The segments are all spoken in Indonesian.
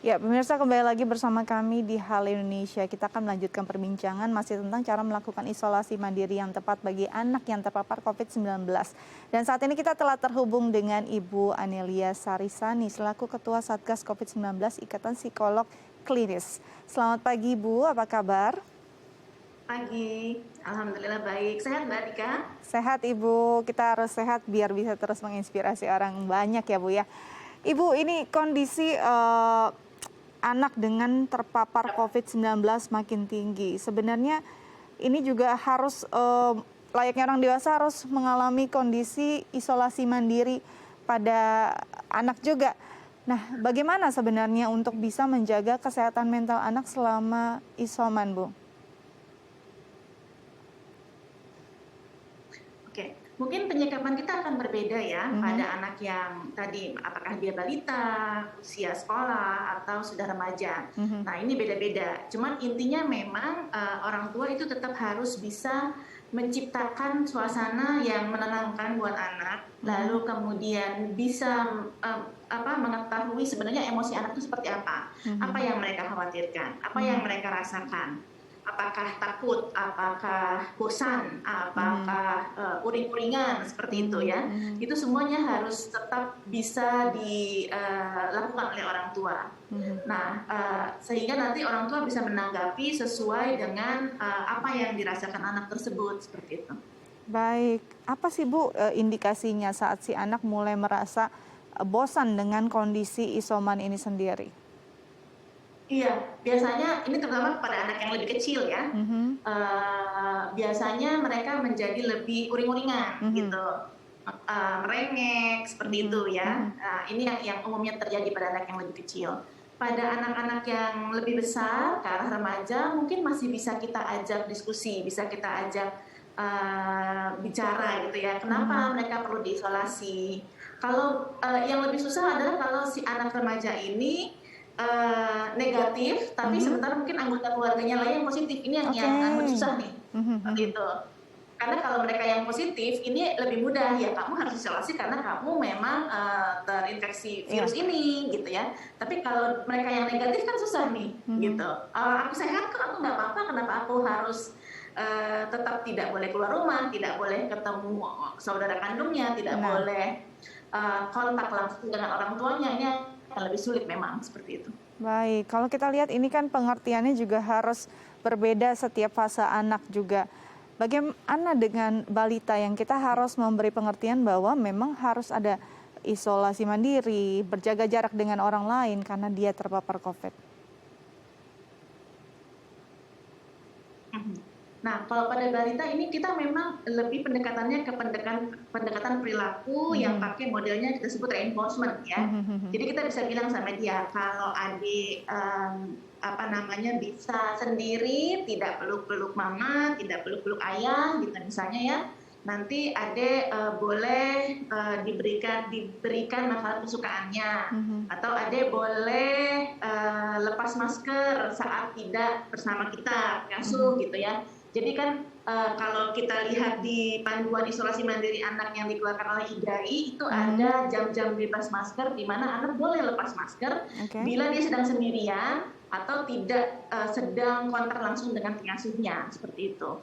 Ya, pemirsa kembali lagi bersama kami di Hal Indonesia. Kita akan melanjutkan perbincangan masih tentang cara melakukan isolasi mandiri yang tepat bagi anak yang terpapar COVID-19. Dan saat ini kita telah terhubung dengan Ibu Anelia Sarisani selaku Ketua Satgas COVID-19 Ikatan Psikolog Klinis. Selamat pagi Ibu, apa kabar? Pagi, alhamdulillah baik. Sehat Mbak Tika? Sehat Ibu, kita harus sehat biar bisa terus menginspirasi orang banyak ya Bu ya. Ibu, ini kondisi anak dengan terpapar COVID-19 makin tinggi. Sebenarnya ini juga harus layaknya orang dewasa harus mengalami kondisi isolasi mandiri pada anak juga. Nah, bagaimana sebenarnya untuk bisa menjaga kesehatan mental anak selama isoman, Bu? Oke, mungkin penyikapan kita akan berbeda ya Mhm. pada anak yang tadi apakah dia balita, usia sekolah, atau sudah remaja. Mhm. Nah, ini beda-beda. Cuman intinya memang orang tua itu tetap harus bisa menciptakan suasana yang menenangkan buat anak, Mhm. lalu kemudian bisa mengetahui sebenarnya emosi anak itu seperti apa Mhm. yang mereka khawatirkan, apa yang Mhm. mereka rasakan. Apakah takut, apakah bosan, Mhm. apakah uring-uringan seperti itu Mhm. ya. Mhm. Itu semuanya harus tetap bisa dilakukan oleh orang tua. Mhm. Nah, sehingga nanti orang tua bisa menanggapi sesuai dengan apa yang dirasakan anak tersebut seperti itu. Baik, apa sih Bu indikasinya saat si anak mulai merasa bosan dengan kondisi isoman ini sendiri? Iya, biasanya ini terutama pada anak yang lebih kecil ya. Mhm. Biasanya mereka menjadi lebih uring-uringan Mhm. gitu, merengek seperti itu Mhm. ya. Mhm. Ini yang umumnya terjadi pada anak yang lebih kecil. Pada anak-anak yang lebih besar, ke arah remaja, mungkin masih bisa kita ajak diskusi, bisa kita ajak bicara gitu ya, Mhm. kenapa mereka perlu diisolasi. Kalau yang lebih susah adalah kalau si anak remaja ini negatif, tapi Mhm. sementara mungkin anggota keluarganya lain yang positif. Ini Oke. yang lebih susah nih, Mhm. seperti Mhm. itu. Karena kalau mereka yang positif, ini lebih mudah ya, kamu harus isolasi karena kamu memang terinfeksi virus Iya. ini, gitu ya. Tapi kalau mereka yang negatif kan susah nih, Mhm. gitu. Aku sehat kok, aku nggak apa-apa, kenapa aku harus tetap tidak boleh keluar rumah, tidak boleh ketemu saudara kandungnya, tidak Nah, boleh kontak langsung dengan orang tuanya, ini akan lebih sulit memang seperti itu. baik. Kalau kita lihat ini kan pengertiannya juga harus berbeda setiap fase anak juga. Bagaimana dengan balita yang kita harus memberi pengertian bahwa memang harus ada isolasi mandiri, berjaga jarak dengan orang lain karena dia terpapar COVID? Mhm. Nah, kalau pada balita ini kita memang lebih pendekatannya ke pendekatan perilaku yang Mhm. pakai modelnya kita sebut reinforcement ya. Mhm. Mhm. Jadi kita bisa bilang sama dia, kalau adik bisa sendiri, tidak peluk-peluk mama, tidak peluk-peluk ayah, gitu misalnya ya. Nanti adik boleh diberikan makanan kesukaannya, Mhm. atau adik boleh lepas masker saat tidak bersama kita, Mhm. pengasuh gitu ya. Jadi kan kalau kita lihat di panduan isolasi mandiri anak yang dikeluarkan oleh IDAI itu Mhm. ada jam-jam bebas masker di mana anak boleh lepas masker Oke. bila dia sedang sendirian atau tidak sedang kontak langsung dengan pengasuhnya seperti itu.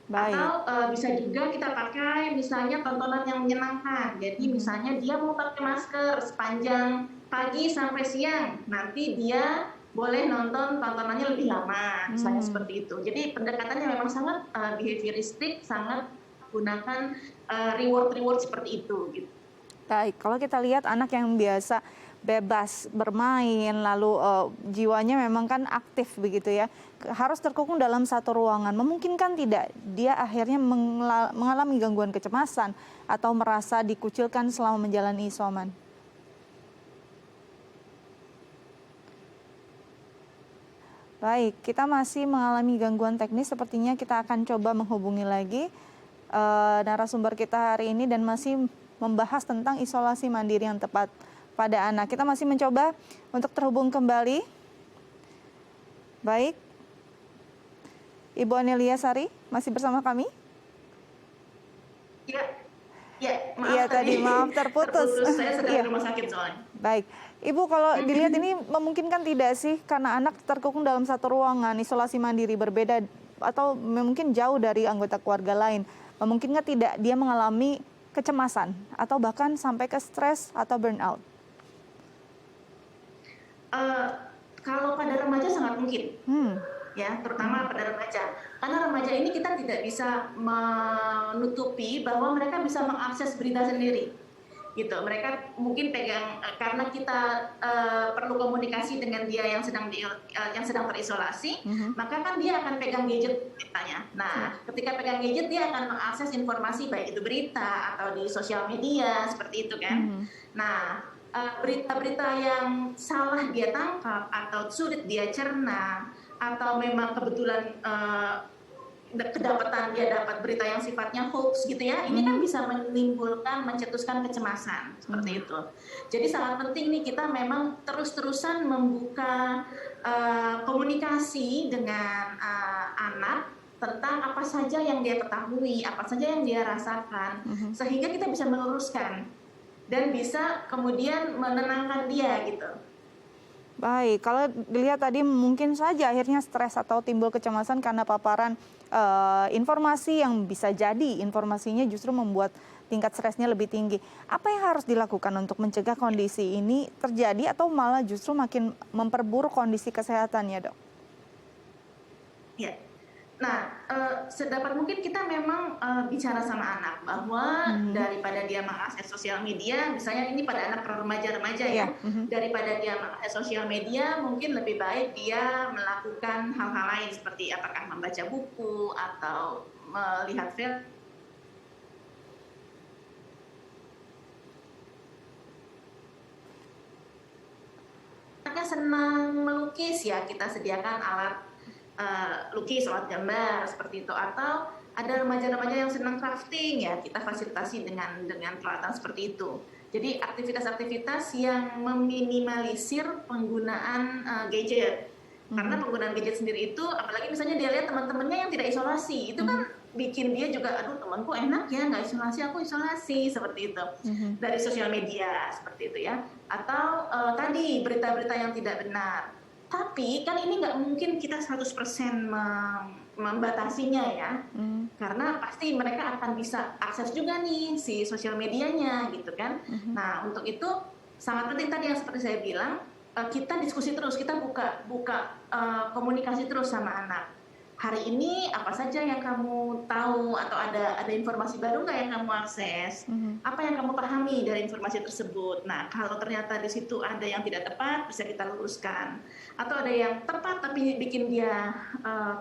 Baik. Atau bisa juga kita pakai misalnya tontonan yang menyenangkan. Jadi Mhm. misalnya dia mau pakai masker sepanjang pagi sampai siang, nanti dia boleh nonton tontonannya lebih lama, misalnya Hmm. seperti itu. Jadi pendekatannya memang sangat behavioristik, sangat gunakan reward-reward seperti itu gitu. Baik, kalau kita lihat anak yang biasa bebas bermain, lalu jiwanya memang kan aktif begitu ya, harus terkungkung dalam satu ruangan, memungkinkan tidak dia akhirnya mengalami gangguan kecemasan atau merasa dikucilkan selama menjalani isoman? Baik, kita masih mengalami gangguan teknis, sepertinya kita akan coba menghubungi lagi narasumber kita hari ini dan masih membahas tentang isolasi mandiri yang tepat pada anak. Kita masih mencoba untuk terhubung kembali. Baik, Ibu Anelia Sari masih bersama kami? Ya, Ya, Iya maaf tadi tadi maaf terputus. terputus. Saya sedang Iya. di rumah sakit soalnya. Baik. Ibu kalau dilihat ini memungkinkan tidak sih karena anak terkungkung dalam satu ruangan, isolasi mandiri berbeda atau mungkin jauh dari anggota keluarga lain. Memungkinkan tidak dia mengalami kecemasan atau bahkan sampai ke stres atau burnout? Eh, Kalau pada remaja sangat mungkin, Hmm. ya, terutama pada remaja. Karena remaja ini kita tidak bisa menutupi bahwa mereka bisa mengakses berita sendiri. Gitu. Mereka mungkin pegang karena kita perlu komunikasi dengan dia yang yang sedang terisolasi, maka kan dia akan pegang gadget misalnya. Nah, ketika pegang gadget dia akan mengakses informasi baik itu berita atau di sosial media seperti itu kan. Nah, berita-berita yang salah dia tangkap atau sulit dia cerna atau memang kebetulan kedapatan dia dapat berita yang sifatnya hoax gitu ya, ini kan bisa menimbulkan, mencetuskan kecemasan seperti itu. Jadi sangat penting nih kita memang terus-terusan membuka komunikasi dengan anak tentang apa saja yang dia ketahui, apa saja yang dia rasakan, sehingga kita bisa meluruskan dan bisa kemudian menenangkan dia gitu. Baik, kalau dilihat tadi mungkin saja akhirnya stres atau timbul kecemasan karena paparan informasi yang bisa jadi informasinya justru membuat tingkat stresnya lebih tinggi. Apa yang harus dilakukan untuk mencegah kondisi ini terjadi atau malah justru makin memperburuk kondisi kesehatannya, Dok? Ya. Nah, sedapat mungkin kita memang bicara sama anak bahwa daripada dia mengakses sosial media, misalnya ini pada anak remaja-remaja ya, daripada dia mengakses sosial media, mungkin lebih baik dia melakukan hal-hal lain seperti apakah membaca buku atau melihat film. Anaknya senang melukis ya, kita sediakan alat lukis, alat gambar seperti itu, atau ada remaja-remaja yang senang crafting ya, kita fasilitasi dengan peralatan seperti itu. Jadi aktivitas-aktivitas yang meminimalisir penggunaan gadget. Karena penggunaan gadget sendiri itu, apalagi misalnya dia lihat teman-temannya yang tidak isolasi, itu kan bikin dia juga, aduh temanku enak ya nggak isolasi, aku isolasi, seperti itu. Dari sosial media seperti itu ya. Atau tadi berita-berita yang tidak benar. Tapi kan ini nggak mungkin kita 100% membatasinya ya, karena pasti mereka akan bisa akses juga nih si sosial medianya gitu kan. Nah untuk itu sangat penting tadi yang seperti saya bilang, kita diskusi terus, kita buka komunikasi terus sama anak. Hari ini apa saja yang kamu tahu atau ada informasi baru nggak yang kamu akses? Apa yang kamu pahami dari informasi tersebut? Nah, kalau ternyata di situ ada yang tidak tepat, bisa kita luruskan. Atau ada yang tepat tapi bikin dia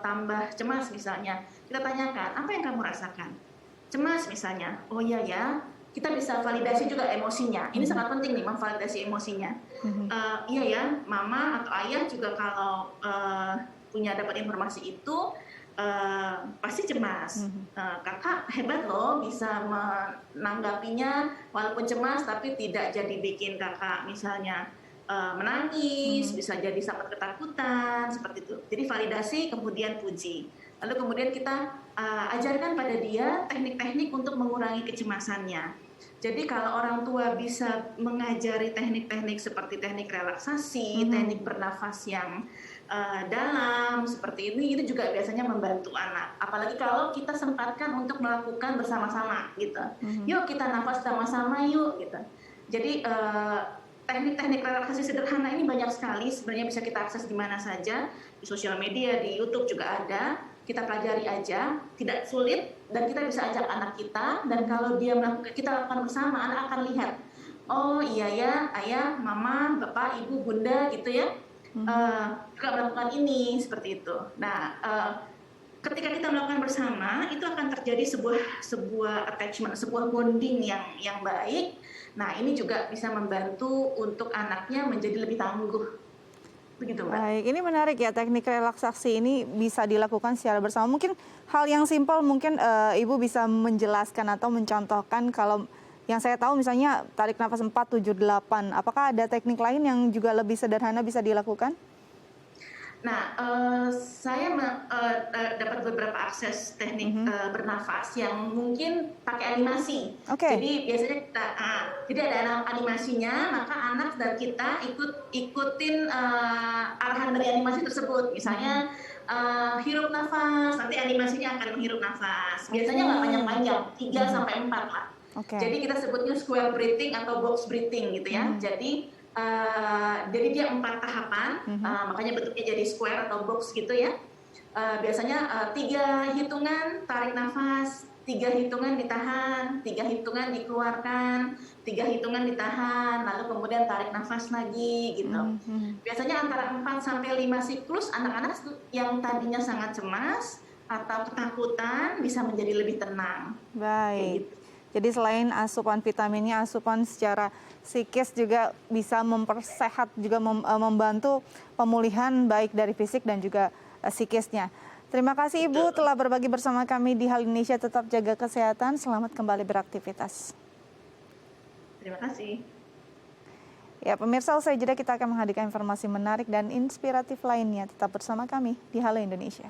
tambah cemas misalnya. Kita tanyakan, apa yang kamu rasakan? Cemas misalnya. Oh iya ya, kita bisa validasi juga emosinya. Ini sangat penting nih, memvalidasi emosinya. Iya ya, mama atau ayah juga kalau punya dapat informasi itu pasti cemas. Kakak hebat loh bisa menanggapinya walaupun cemas tapi tidak jadi bikin kakak misalnya menangis, bisa jadi sangat ketakutan seperti itu. Jadi validasi kemudian puji. Lalu kemudian kita ajarkan pada dia teknik-teknik untuk mengurangi kecemasannya. Jadi kalau orang tua bisa mengajari teknik-teknik seperti teknik relaksasi, teknik bernafas yang dalam seperti ini, itu juga biasanya membantu anak. Apalagi kalau kita sempatkan untuk melakukan bersama-sama gitu. Yuk kita nafas sama-sama yuk gitu. Jadi teknik-teknik relaksasi sederhana ini banyak sekali, sebenarnya bisa kita akses di mana saja, di sosial media, di YouTube juga ada. Kita pelajari aja, tidak sulit, dan kita bisa ajak anak kita, dan kalau dia melakukan, kita lakukan bersama, anak akan lihat, oh iya ya, ayah, mama, bapak, ibu, bunda gitu ya, juga melakukan ini, seperti itu. Nah, ketika kita melakukan bersama, itu akan terjadi sebuah attachment, sebuah bonding yang baik. Nah, ini juga bisa membantu untuk anaknya menjadi lebih tangguh. Begitu, Mbak. Baik, ini menarik ya, teknik relaksasi ini bisa dilakukan secara bersama. Mungkin hal yang simpel mungkin Ibu bisa menjelaskan atau mencontohkan kalau yang saya tahu misalnya tarik nafas 4, 7, 8. Apakah ada teknik lain yang juga lebih sederhana bisa dilakukan? Nah, saya dapat beberapa akses teknik bernafas yang mungkin pakai animasi. Oke. Jadi biasanya jadi ada animasinya, maka anak dan kita ikutin arahan dari animasi tersebut. Misalnya hirup nafas, nanti animasinya akan menghirup nafas. Biasanya nggak panjang-panjang, 3 sampai 4 lah. Oke. Jadi kita sebutnya square breathing atau box breathing gitu ya. Jadi dia 4 tahapan, makanya bentuknya jadi square atau box gitu ya. Biasanya 3 hitungan tarik nafas, 3 hitungan ditahan, 3 hitungan dikeluarkan, 3 hitungan ditahan, lalu kemudian tarik nafas lagi gitu. Biasanya antara 4 sampai 5 siklus anak-anak yang tadinya sangat cemas atau ketakutan bisa menjadi lebih tenang. Baik. Gitu. Jadi selain asupan vitaminnya, asupan secara psikis juga bisa mempersehat, juga membantu pemulihan baik dari fisik dan juga psikisnya. Terima kasih Ibu telah berbagi bersama kami di Halo Indonesia. Tetap jaga kesehatan, selamat kembali beraktivitas. Terima kasih. Ya pemirsa, usai jeda kita akan menghadirkan informasi menarik dan inspiratif lainnya. Tetap bersama kami di Halo Indonesia.